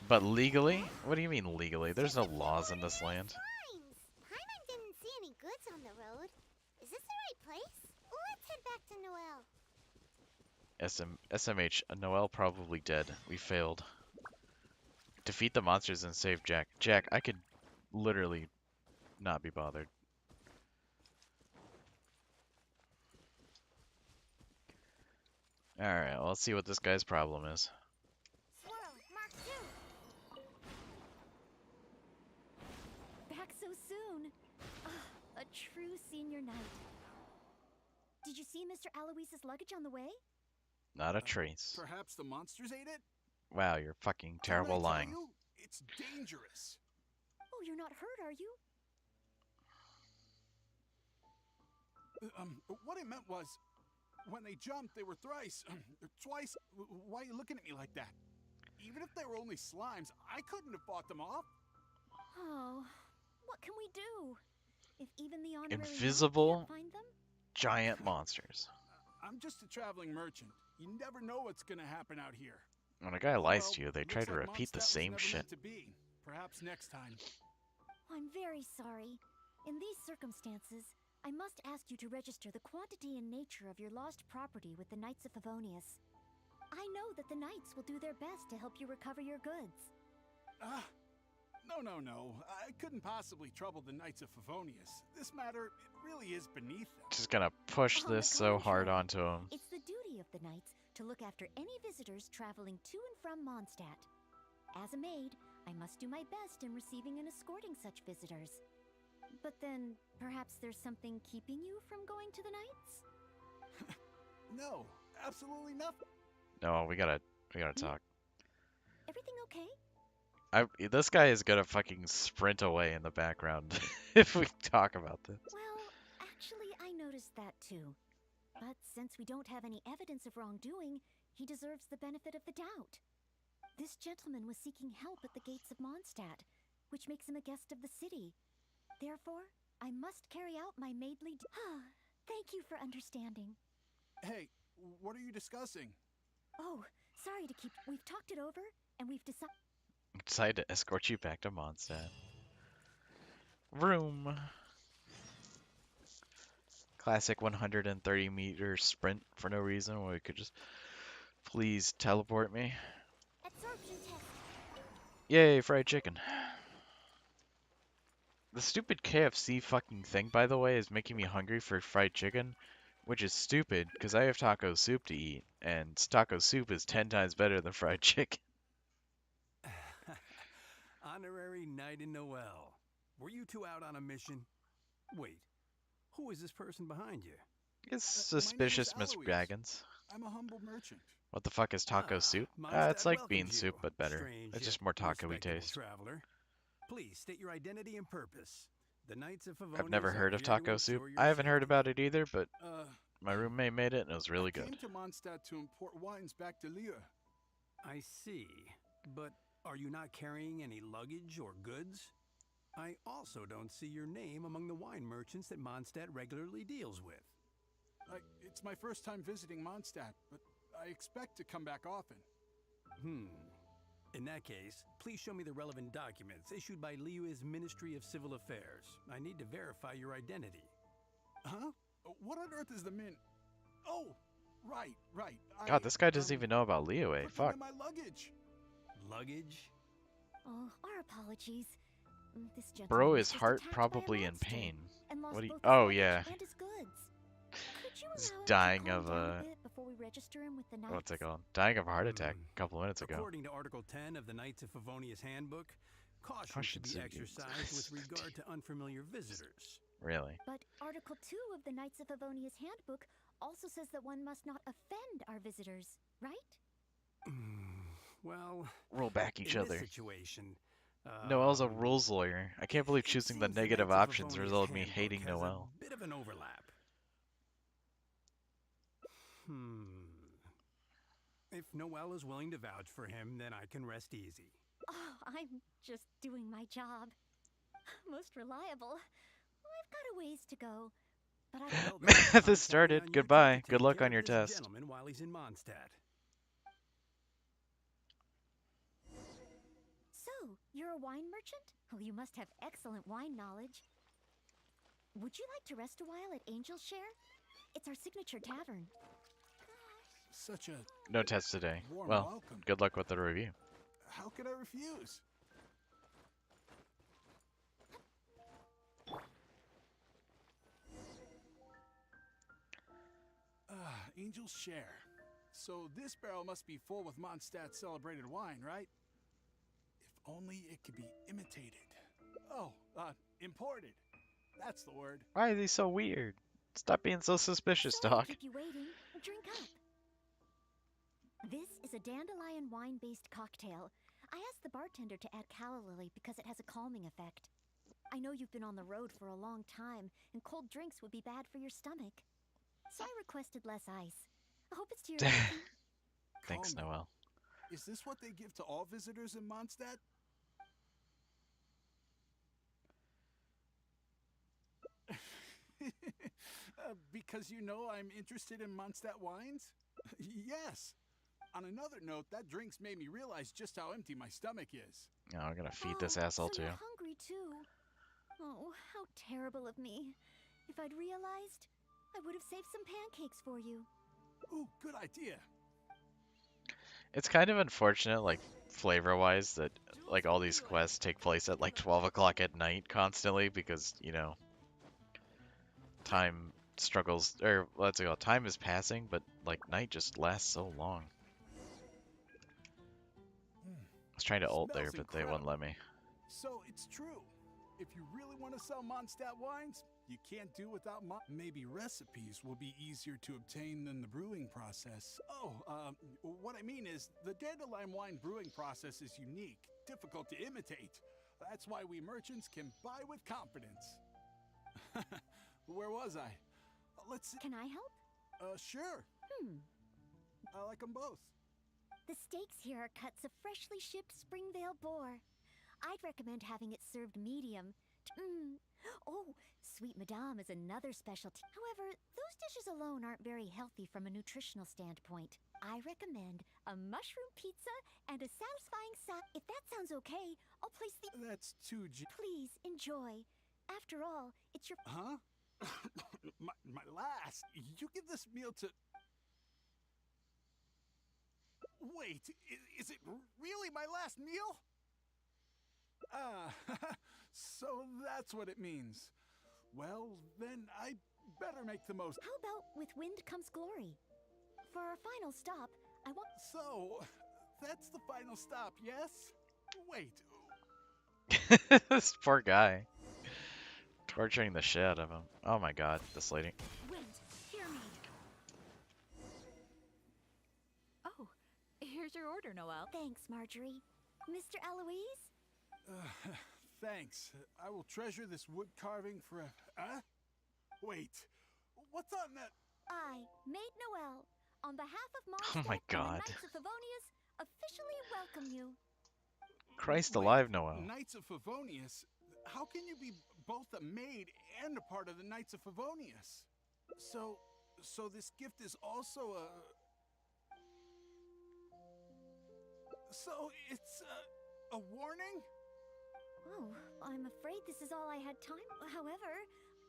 But legally? What do you mean legally? There's no laws in this land. Lines. Paimon didn't see any goods on the road. Is this the right place? Let's head back to Noelle. SMH, Noelle probably dead. We failed. Defeat the monsters and save Jack. Jack, I could literally not be bothered. Alright, well, let's see what this guy's problem is. Swirl, Mark 2. Back so soon. A true senior night. Did you see Mr. Alois's luggage on the way? Not a trace. Perhaps the monsters ate it? Wow, you're fucking Didn't I terrible tell lying. you? It's dangerous. Oh, you're not hurt, are you? What I meant was, When they jumped, they were thrice, twice. Why are you looking at me like that? Even if they were only slimes, I couldn't have fought them off. Oh, what can we do? If even the honorary monk Invisible can't find them? giant monsters. I'm just a traveling merchant. You never know what's gonna happen out here. When a guy Oh, lies well, to you, they try looks to like repeat the Mondstadt was same never shit. meant to be. Perhaps next time. I'm very sorry. In these circumstances, I must ask you to register the quantity and nature of your lost property with the Knights of Favonius. I know that the Knights will do their best to help you recover your goods. No. I couldn't possibly trouble the Knights of Favonius. This matter, it really is beneath them. Just gonna push On the this so hard contrary, onto him. It's the duty of the Knights to look after any visitors traveling to and from Mondstadt. As a maid, I must do my best in receiving and escorting such visitors. But then, perhaps there's something keeping you from going to the Knights? No, absolutely nothing. No, we gotta talk. Everything okay? This guy is gonna fucking sprint away in the background if we talk about this. Well, actually, I noticed that too. But since we don't have any evidence of wrongdoing, he deserves the benefit of the doubt. This gentleman was seeking help at the gates of Mondstadt, which makes him a guest of the city. Therefore, I must carry out my maidly Thank you for understanding. Hey, what are you discussing? Oh, sorry to keep... We've talked it over, and we've Decided to escort you back to Mondstadt. Vroom. Classic 130-meter sprint for no reason, where we could just please teleport me. Absorption test. Yay, fried chicken. The stupid KFC fucking thing, by the way, is making me hungry for fried chicken, which is stupid, because I have taco soup to eat, and taco soup is 10 times better than fried chicken. Honorary Knight in Noelle. Were you two out on a mission? Wait, who is this person behind you? It's My name is suspicious, Miss Alois. Dragons. I'm a humble merchant. What the fuck is taco soup? Mondstadt It's like welcomes bean you, soup, but better. strange It's yet just more taco-y respectable taste. Traveler. Please state your identity and purpose. The Knights of I've never Favonius heard are of here to taco soup. ensure your I haven't heard safety. about it either, but Uh, my roommate made it and it was really I good. came to Mondstadt to import wines back to Lille. I see. But are you not carrying any luggage or goods? I also don't see your name among the wine merchants that Mondstadt regularly deals with. It's my first time visiting Mondstadt, but I expect to come back often. In that case, please show me the relevant documents issued by Liyue's Ministry of Civil Affairs. I need to verify your identity. Huh? What on earth is the min... Oh, right. God, this guy doesn't even know about Liyue. put them Fuck. in my luggage. Luggage? Oh, our apologies. This gentleman Bro, was his just heart attacked by a probably in monster pain. and lost What do you- both his oh, luggage yeah. and his goods. Could you He's allow him to dying calm of down a- bit before we register him with the What's it Knights? called? Dying of a heart attack a couple minutes ago. According to Article 10 of the Knights of Favonius Handbook, caution should be should be exercised with exercised. regard to unfamiliar visitors. Really? But Article 2 of the Knights of Favonius Handbook also says that one must not offend our visitors, right? Well, Roll back each in other. this situation, Noelle's a rules lawyer. I can't believe it choosing the seems negative Knights of options Favonius resulted in me Handbook hating has Noelle. A bit of an overlap. If Noelle is willing to vouch for him, then I can rest easy. Oh, I'm just doing my job. Most reliable. I've got a ways to go, but I Well, then, Math I'm has started. counting on you Goodbye. to Good take luck care on of your this test. gentleman while he's in Mondstadt. So, you're a wine merchant? Oh, you must have excellent wine knowledge. Would you like to rest a while at Angel's Share? It's our signature tavern. Such a No test today. warm Well, welcome. good luck with the review. How could I refuse? Angel's Share. So this barrel must be full with Mondstadt celebrated wine, right? If only it could be imitated. Oh, imported. That's the word. Why is he so weird? Stop being so suspicious, Sorry to dog. keep you waiting. Drink up. This is a dandelion wine-based cocktail. I asked the bartender to add calla lily because it has a calming effect. I know you've been on the road for a long time, and cold drinks would be bad for your stomach. so I requested less ice. I hope it's to your liking. Thanks, Call me. Noelle. Is this what they give to all visitors in Mondstadt? Because you know I'm interested in Mondstadt wines? Yes. On another note, that drink's made me realize just how empty my stomach is. Oh, I'm gonna feed this Oh, asshole so too. you're hungry too. Oh, how terrible of me. If I'd realized, I would have saved some pancakes for you. Ooh, good idea. It's kind of unfortunate, like flavor-wise, that like all these quests take place at like 12 o'clock at night constantly because, you know, time struggles, or what's it called? Time is passing, but like night just lasts so long. I was trying to ult there, Smells but they wouldn't let me. So it's true. If you really want to sell Mondstadt wines, you can't do without maybe recipes will be easier to obtain than the brewing process. Oh, what I mean is the dandelion wine brewing process is unique, difficult to imitate. That's why we merchants can buy with confidence. Where was I? Let's see. Can I help? Sure. I like them both. The steaks here are cuts of freshly shipped Springvale boar. I'd recommend having it served medium. Oh, sweet madame is another specialty. However, those dishes alone aren't very healthy from a nutritional standpoint. I recommend a mushroom pizza and a satisfying salad. If that sounds okay, I'll place the... That's too Please, enjoy. After all, it's your... Huh? my last. You give this meal to... Wait, is it really my last meal? So that's what it means. Well, then I better make the most. How about with wind comes glory? For our final stop, I want... So, that's the final stop, yes? Wait. This poor guy. Torturing the shit out of him. Oh my god, this lady. Wind, hear me. Oh, here's your order, Noelle. Thanks, Marjorie. Mr. Eloise? Thanks. I will treasure this wood carving for a... Huh? Wait. What's on that? I, Maid Noelle, on behalf of Oh Mondstadt my and the god. Knights of Favonius, officially welcome you. Christ Wait, alive, Noelle. Knights of Favonius? How can you be both a maid and a part of the Knights of Favonius? So this gift is also a... So it's a warning? Oh, I'm afraid this is all I had time. However,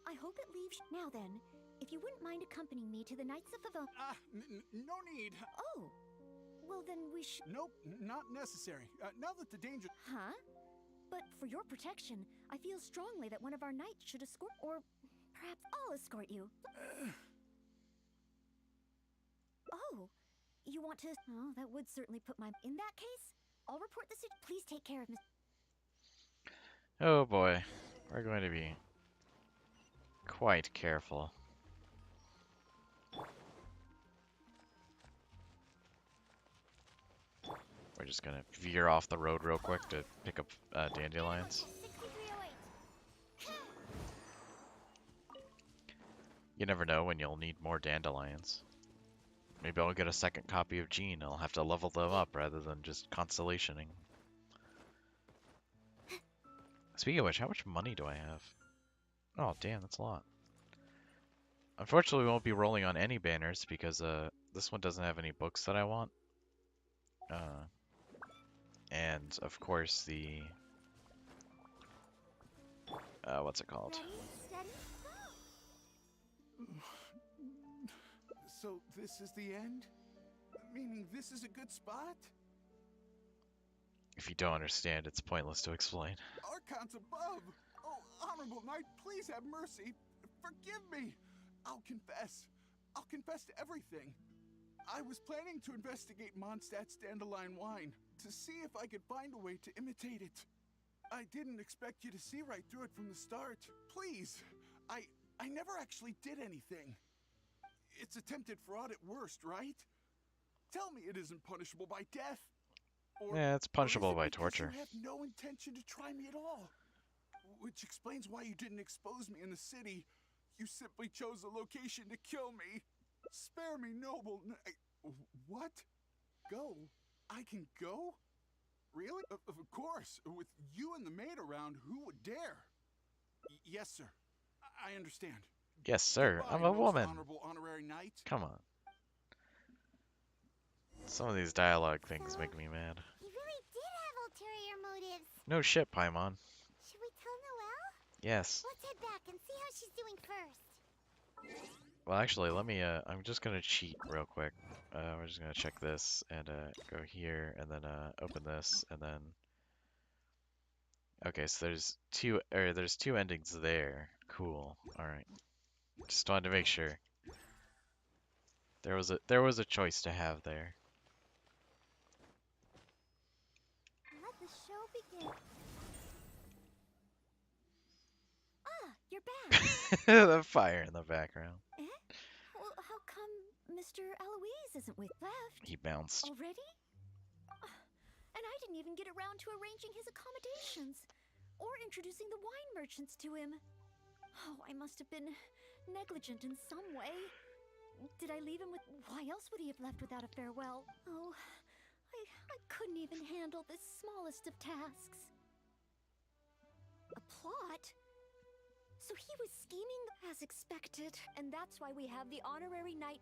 I hope it leaves... Now then, if you wouldn't mind accompanying me to the Knights of Favonius... No need. Oh, well then we should... Nope, not necessary. Now that the danger... Huh? But for your protection, I feel strongly that one of our knights should escort... Or perhaps I'll escort you. Oh, you want to... Oh, that would certainly put my... In that case, I'll report the... Please take care of Miss... Oh boy. We're going to be quite careful. We're just gonna veer off the road real quick to pick up dandelions. 6308. You never know when you'll need more dandelions. Maybe I'll get a second copy of Jean. I'll have to level them up rather than just constellationing. Speaking of which, how much money do I have? Oh, damn, that's a lot. Unfortunately, we won't be rolling on any banners because this one doesn't have any books that I want. And of course the what's it called? Ready, steady, go! So this is the end? Meaning this is a good spot? If you don't understand, it's pointless to explain. Archons above! Oh, honorable knight, please have mercy. Forgive me. I'll confess. I'll confess to everything. I was planning to investigate Mondstadt's dandelion wine to see if I could find a way to imitate it. I didn't expect you to see right through it from the start. Please, I never actually did anything. It's attempted fraud at worst, right? Tell me it isn't punishable by death. Yeah, it's punishable or is it by because torture. You have no intention to try me at all. Which explains why you didn't expose me in the city. You simply chose a location to kill me. Spare me, noble. What? Go? I can go? Really? Of course. With you and the maid around, who would dare? Yes, sir. I understand. Yes, sir. Goodbye, I'm a most woman. honorable honorary knight. Come on. Some of these dialogue things make me mad. He really did have ulterior motives. No shit, Paimon. Should we tell Noelle? Yes. Let's head back and see how she's doing first. Well, actually, let me, I'm just gonna cheat real quick. We're just gonna check this and, go here and then, open this and then... Okay, so there's two endings there. Cool. Alright. Just wanted to make sure. There was a choice to have there. Let the show begin. Ah, you're back. The fire in the background. Eh? Well, how come Mr. Eloise isn't with left? He bounced. Already? And I didn't even get around to arranging his accommodations or introducing the wine merchants to him. Oh, I must have been negligent in some way. Did I leave him with... Why else would he have left without a farewell? Oh, I couldn't even handle this smallest of tasks. A plot? So he was scheming as expected, and that's why we have the honorary knight.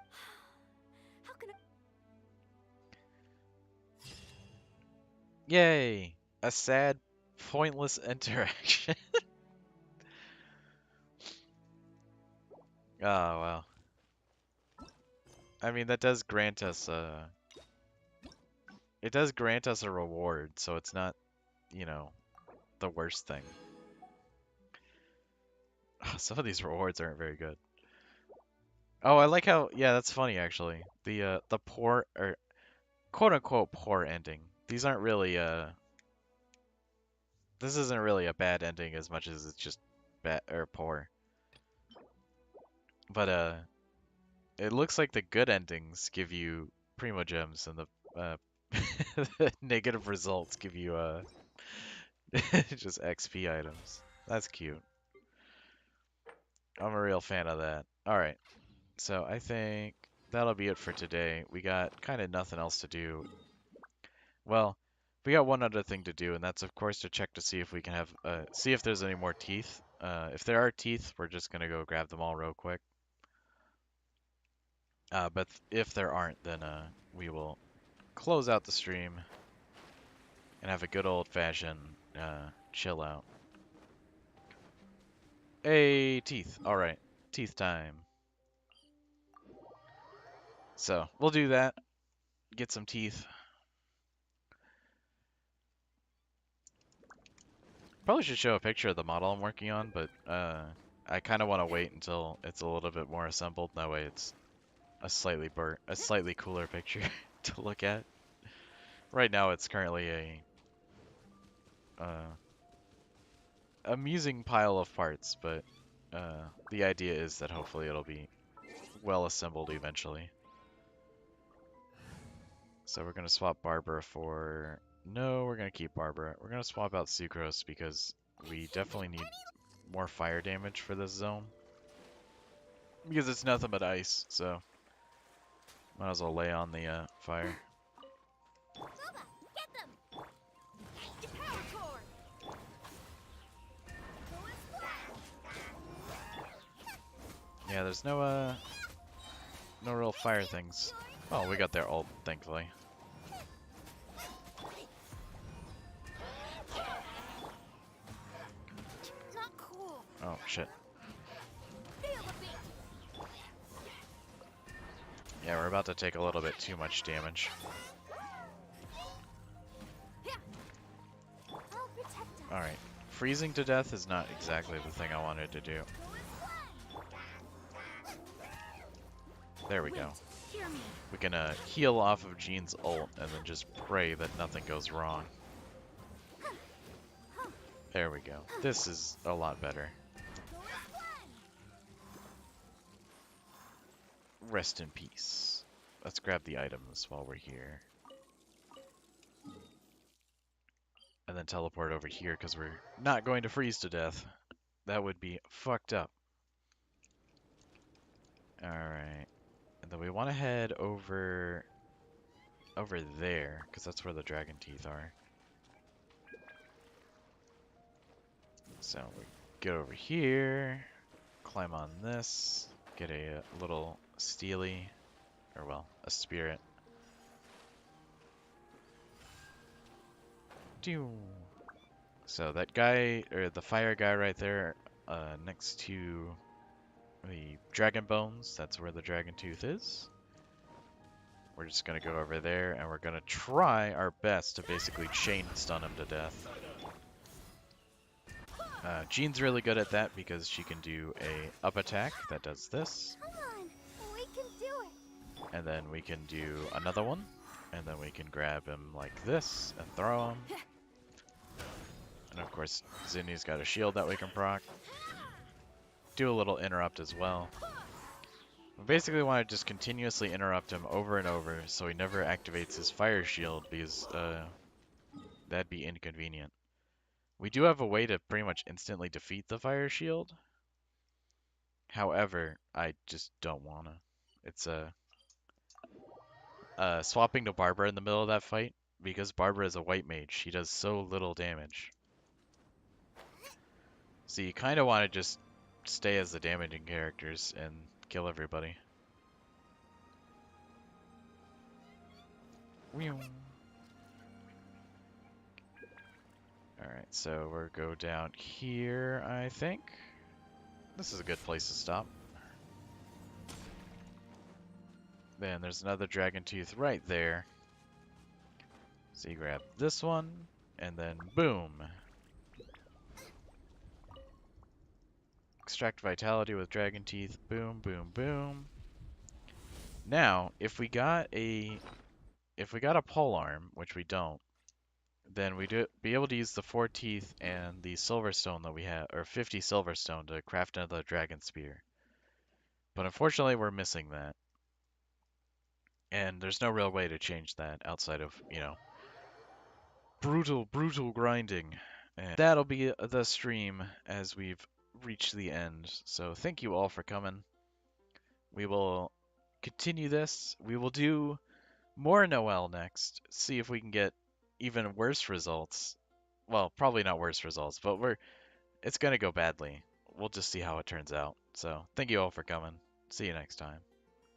How can I... Yay! A sad, pointless interaction. Oh, well. I mean, that does grant us it does grant us a reward, so it's not, you know, the worst thing. Some of these rewards aren't very good. Oh, I like how, yeah, that's funny actually. The poor, or quote unquote poor ending. These aren't really, this isn't really a bad ending as much as it's just bad, or poor. But, it looks like the good endings give you Primo Gems and the negative results give you, just XP items. That's cute. I'm a real fan of that. Alright, so I think that'll be it for today. We got kind of nothing else to do. Well, we got one other thing to do, and that's of course to check to see if we can have, see if there's any more teeth. If there are teeth, we're just gonna go grab them all real quick. But if there aren't, then we will close out the stream and have a good old-fashioned chill out. Hey, teeth. Alright, teeth time. So, we'll do that. Get some teeth. Probably should show a picture of the model I'm working on, but I kind of want to wait until it's a little bit more assembled. That way it's a slightly cooler picture to look at. Right now it's currently a amusing pile of parts, but the idea is that hopefully it'll be well assembled eventually. So we're gonna swap Barbara for... No, we're gonna keep Barbara. We're gonna swap out Sucrose because we definitely need more fire damage for this zone. Because it's nothing but ice, so might as well lay on the fire. Boba, get them! Power core! Yeah, there's no real fire things. Oh, we got their ult, thankfully. Not cool. Oh, shit. Feel the beat. Yeah, we're about to take a little bit too much damage. I'll protect us. Alright. Freezing to death is not exactly the thing I wanted to do. There we go. Hear me. We can heal off of Jean's ult and then just pray that nothing goes wrong. There we go. This is a lot better. Rest in peace. Let's grab the items while we're here. And then teleport over here because we're not going to freeze to death. That would be fucked up. Alright. And then we want to head over there, because that's where the Dragonteeth are. So we get over here, climb on this, get a little steely, or well, a spirit. So that guy, or the fire guy right there, next to the dragon bones, that's where the Dragontooth is. We're just gonna go over there, and we're gonna try our best to basically chain stun him to death. Jean's really good at that because she can do a up attack that does this. Come on, we can do it. And then we can do another one. And then we can grab him like this and throw him. And of course, Zinni's got a shield that we can proc. Do a little interrupt as well. We basically want to just continuously interrupt him over and over so he never activates his fire shield because that'd be inconvenient. We do have a way to pretty much instantly defeat the fire shield. However, I just don't want to. It's swapping to Barbara in the middle of that fight, because Barbara is a white mage. She does so little damage. So you kind of want to just stay as the damaging characters and kill everybody. Alright, so we'll go down here, I think. This is a good place to stop. Then there's another Dragontooth right there. So you grab this one, and then boom. Extract Vitality with Dragonteeth, boom, boom, boom. Now, if we got a polearm, which we don't, then we'd be able to use the 4 teeth and the silverstone that we have, or 50 silverstone to craft another dragon spear. But unfortunately, we're missing that. And there's no real way to change that outside of, you know, brutal grinding. And that'll be the stream as we've reached the end. So thank you all for coming. We will continue this. We will do more Noelle next. See if we can get even worse results. Well, probably not worse results, but it's going to go badly. We'll just see how it turns out. So thank you all for coming. See you next time.